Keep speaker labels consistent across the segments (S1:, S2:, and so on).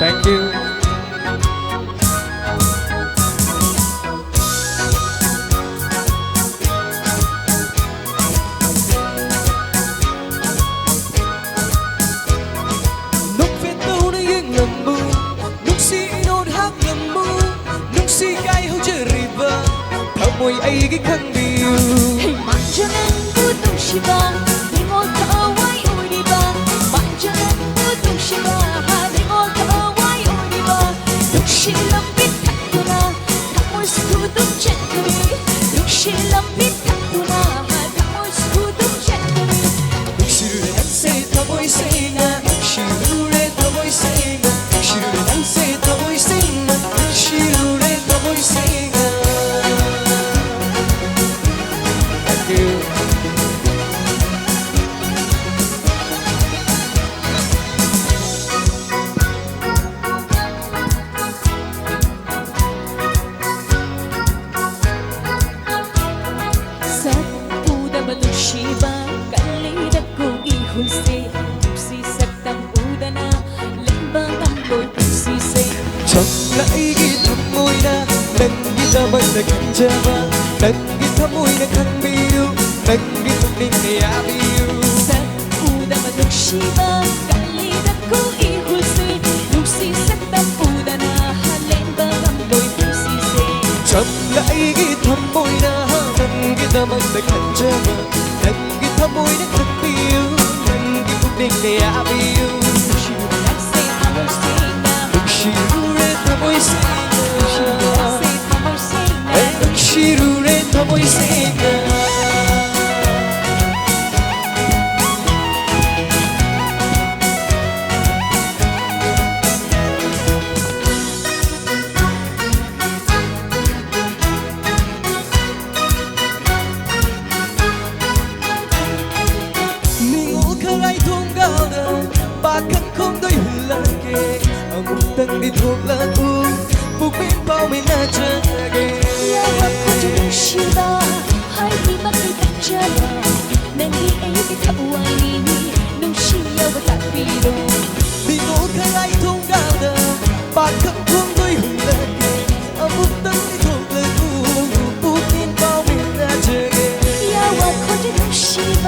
S1: Thank you. Môi ấy cái khăn điều
S2: Hey mặc cho nên vui tung shi ba đi ngồi thở quay ôi đi ba mặc cho nên vui tung shi ba đi ngồi thở quay ôi đi ba lúc shi lâm biết thật tu na thằng môi su tung chết đi lúc shi lâm biết thật tu na thằng môi su tung chết đi
S1: lúc shi rồi anh sẽ thở môi say na lúc shi rồi thở môi say na lúc shi rồi anh sẽ thở môi say na lúc shi rồi thở môi say na.
S2: Shiba kali da ko ihulse si saktam udana lemba tambol si se
S1: chậm lại ghi thăm môi na nâng ghi ta bằng na kinh java nâng ghi thăm môi na khăn biu nâng ghi thăm ninh ne abiu
S2: sak udama duk shiba kali da ko ihulse si saktam udana lemba tambol si se
S1: chậm lại ghi thăm môi na nâng ghi ta bằng na kinh java nâng ghi thăm môi na khăn biu nâng ghi thăm ninh ne abiu 시루레 더보이 생각 가라이 통가다 박한 콩도 흘러게 아무튼 네 돌라고 북빈 밤에 나자게
S2: 야와 코좀 시바 하이디 막을 닥쳐라 맹기 애기 타와니 눈시야와 닭비로
S1: 미국 가라이 통가다 박한 콩도 흘러게 아무튼 네 돌라고 북빈 밤에 나자게
S2: 야와 코좀 시바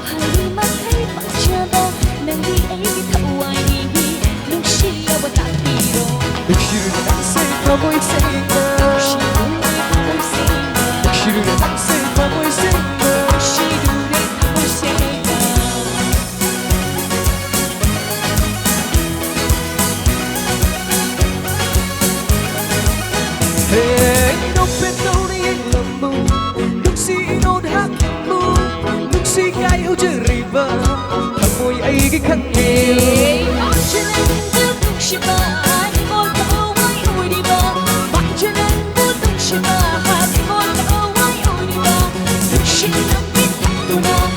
S2: 하이디 막을 닥쳐라 맹기 애기 타와니 눈시야와 닭비로
S1: 늑시를 낭세하고 있으니까 늑시를 낭세하고 있으니까 Hey, 높은 노래의 럼부 늑시노 학부 늑시 가요 저리바 한모이 아이기 강해
S2: 어쩌는 그 늑시바 She